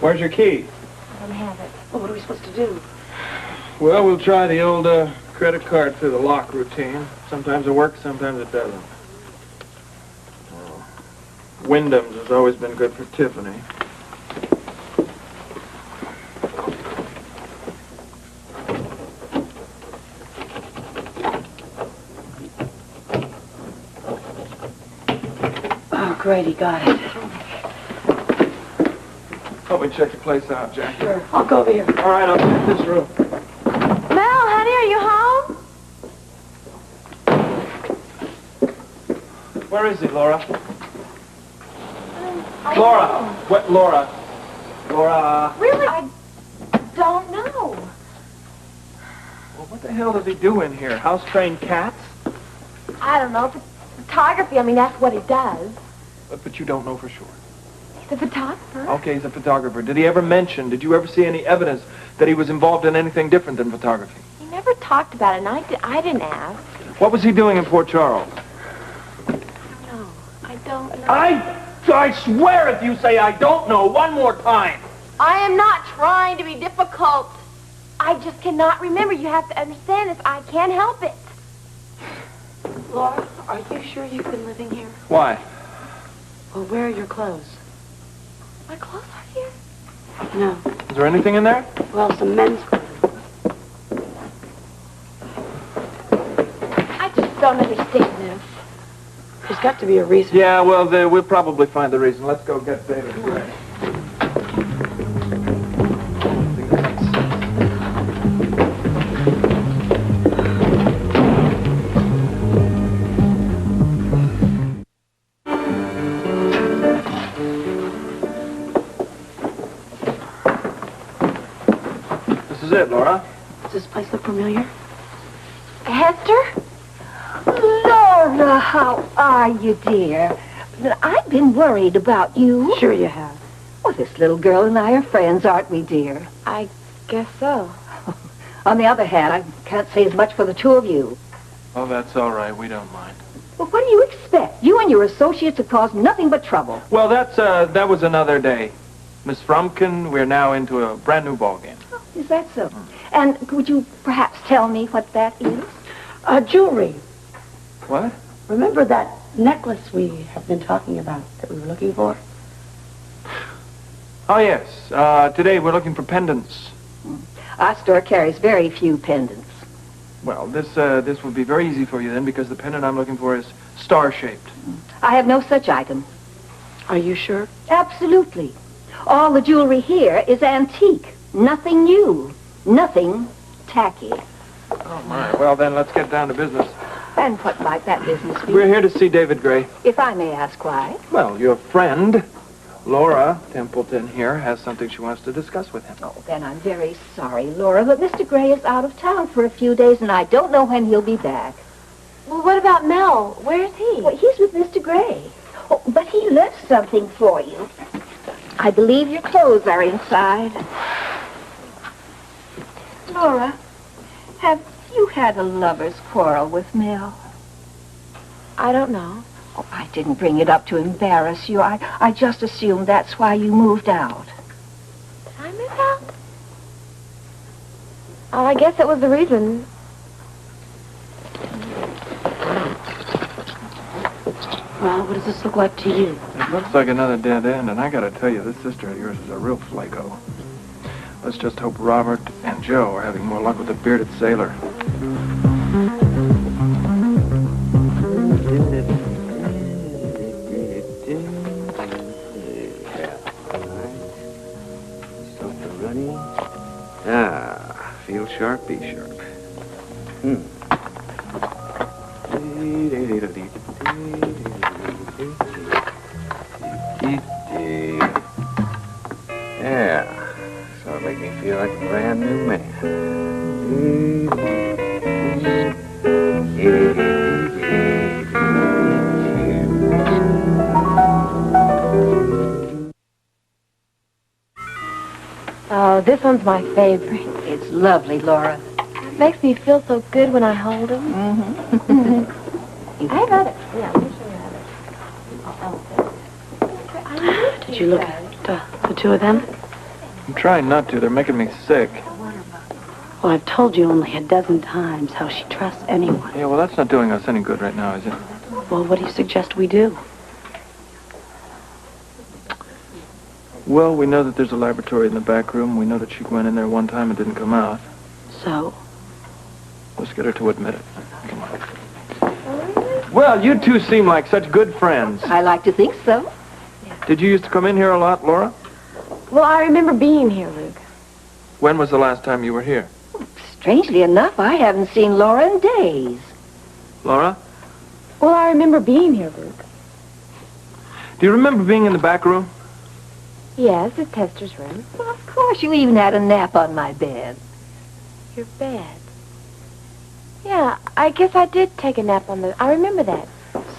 Where's your key? I don't have it. Well, what are we supposed to do? Well, we'll try the old credit card through the lock routine. Sometimes it works, sometimes it doesn't. Wyndham's has always been good for Tiffany. Oh, great, he got it. Help me check the place out, Jackie. Sure, I'll go over here. All right, I'll check this room. Mel, honey, are you home? Where is he, Laura? Laura! What, Laura? Laura? Really? I don't know. Well, what the hell does he do in here? House-trained cats? I don't know. Photography, I mean, that's what he does. But you don't know for sure. He's a photographer. Okay, he's a photographer. Did you ever see any evidence that he was involved in anything different than photography? He never talked about it, and I didn't ask. What was he doing in Port Charles? No, I don't know. I swear if you say I don't know one more time. I am not trying to be difficult. I just cannot remember. You have to understand this. I can't help it. Laura, are you sure you've been living here? Why? Well, where are your clothes? My clothes are here? No. Is there anything in there? Well, some men's clothes. I just don't understand this. There's got to be a reason. Yeah, well, we'll probably find the reason. Let's go get David Gray. This is it, Laura. Does this place look familiar? Hester? Laura, how are you, dear? I've been worried about you. Sure you have. Well, this little girl and I are friends, aren't we, dear? I guess so. On the other hand, I can't say as much for the two of you. Oh, that's all right. We don't mind. Well, what do you expect? You and your associates have caused nothing but trouble. Well, that was another day. Miss Frumkin, we're now into a brand new ballgame. Oh, is that so? And would you perhaps tell me what that is? Jewelry. What? Remember that necklace we have been talking about that we were looking for? Oh, yes. Today we're looking for pendants. Our store carries very few pendants. Well, this would be very easy for you then, because the pendant I'm looking for is star-shaped. I have no such item. Are you sure? Absolutely. All the jewelry here is antique. Nothing new. Nothing tacky. Oh, my. Well, then, let's get down to business. And what might that business be? We're here to see David Gray. If I may ask why. Well, your friend, Laura Templeton here, has something she wants to discuss with him. Oh, then I'm very sorry, Laura, but Mr. Gray is out of town for a few days, and I don't know when he'll be back. Well, what about Mel? Where is he? Well, he's with Mr. Gray. Oh, but he left something for you. I believe your clothes are inside. Laura, have you had a lover's quarrel with Mel? I don't know. Oh, I didn't bring it up to embarrass you. I just assumed that's why you moved out. Did I miss out? Oh, I guess it was the reason. Well, what does this look like to you? It looks like another dead end, and I gotta tell you, this sister of yours is a real flaco. Let's just hope Robert and Joe are having more luck with the bearded sailor. Feel sharp, be sharp. Yeah, so it makes me feel like a brand new man. Oh, this one's my favorite. It's lovely, Laura. It makes me feel so good when I hold him. Mm-hmm. I have others. Yeah, let me show you others. Did you look at the two of them? I'm trying not to. They're making me sick. Well, I've told you only a dozen times how she trusts anyone. Yeah, well, that's not doing us any good right now, is it? Well, what do you suggest we do? Well, we know that there's a laboratory in the back room. We know that she went in there one time and didn't come out. So? Let's get her to admit it. Come on. Well, you two seem like such good friends. I like to think so. Did you used to come in here a lot, Laura? Well, I remember being here, Luke. When was the last time you were here? Strangely enough, I haven't seen Laura in days. Laura? Well, I remember being here, Luke. Do you remember being in the back room? Yes, it's Hester's room. Well, of course, you even had a nap on my bed. Your bed. Yeah, I guess I did take a nap on the... I remember that.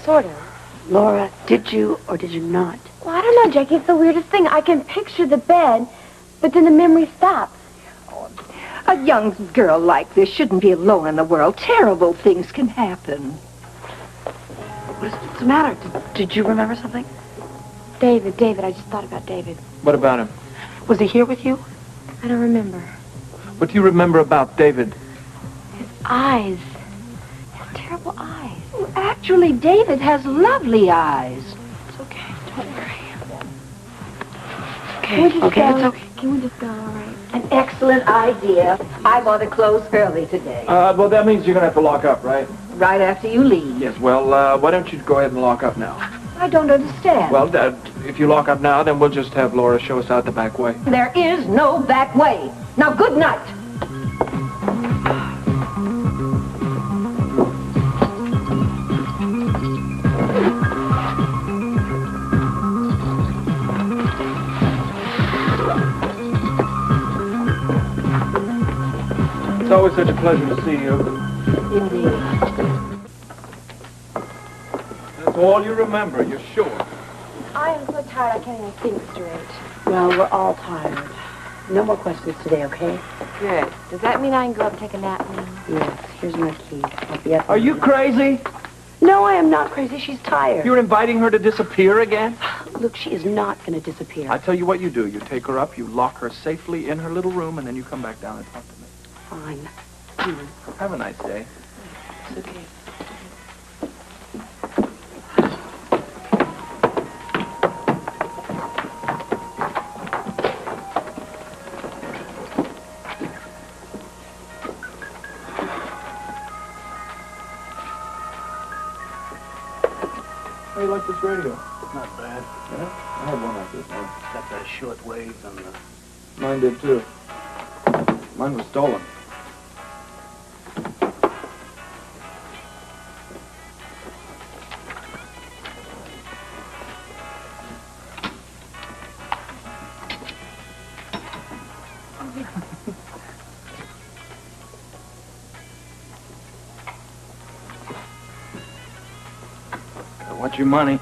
Sort of. Laura, did you or did you not? Well, I don't know, Jackie. It's the weirdest thing. I can picture the bed, but then the memory stops. A young girl like this shouldn't be alone in the world. Terrible things can happen. What's the matter? Did you remember something? David, I just thought about David. What about him? Was he here with you? I don't remember. What do you remember about David? His eyes. His terrible eyes. Well, actually, David has lovely eyes. It's okay. Don't worry. Can we just Okay, go? it's okay. Can we just go, all right? An excellent idea. I want to close early today. Well, that means you're going to have to lock up, right? Right after you leave. Yes, well, why don't you go ahead and lock up now? I don't understand. Well, if you lock up now, then we'll just have Laura show us out the back way. There is no back way. Now, good night. It's always such a pleasure to see you. Indeed. That's all you remember, you're sure? I am so tired I can't even think straight. Well, we're all tired. No more questions today, okay? Good. Does that mean I can go up and take a nap now? Yes. Here's my key. I'll be up. Are you crazy? No, I am not crazy. She's tired. You're inviting her to disappear again? Look, she is not going to disappear. I tell you what you do. You take her up, you lock her safely in her little room, and then you come back down and talk to me. Fine. Have a nice day. It's okay. How do you like this radio? Not bad. Yeah? I had one like this one. Got that short wave and the... Mine did too. Mine was stolen. What's your money?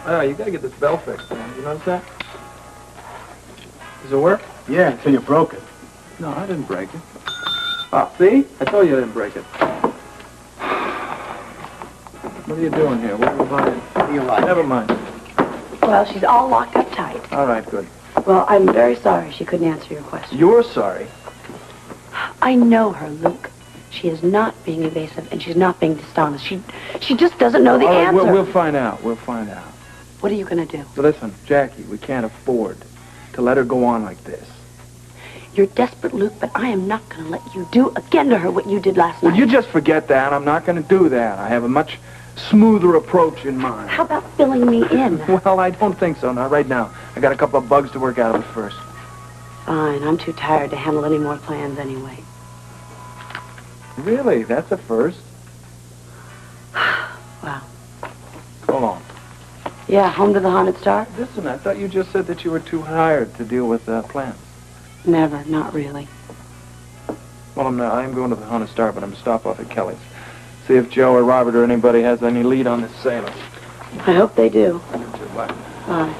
Oh, you gotta get this bell fixed, man. You notice that? Does it work? Yeah, until you broke it. No, I didn't break it. Ah, see? I told you I didn't break it. What are you doing here? What are you buying? What do you like? Never mind. Well, she's all locked up tight. All right, good. Well, I'm very sorry she couldn't answer your question. You're sorry. I know her, Luke. She is not being evasive, and she's not being dishonest. She just doesn't know the All right, answer. we'll find out. We'll find out. What are you going to do? Listen, Jackie, we can't afford to let her go on like this. You're desperate, Luke, but I am not going to let you do again to her what you did last night. Well, you just forget that. I'm not going to do that. I have a much smoother approach in mind. How about filling me in? Well, I don't think so. Not right now. I got a couple of bugs to work out of it first. Fine. I'm too tired to handle any more plans anyway. Really? That's a first. Wow. Hold on. Yeah, home to the Haunted Star? Listen, I thought you just said that you were too tired to deal with plans. Never. Not really. Well, I'm going to the Haunted Star, but I'm going to stop off at Kelly's. See if Joe or Robert or anybody has any lead on this sailor. I hope they do. Bye. Bye.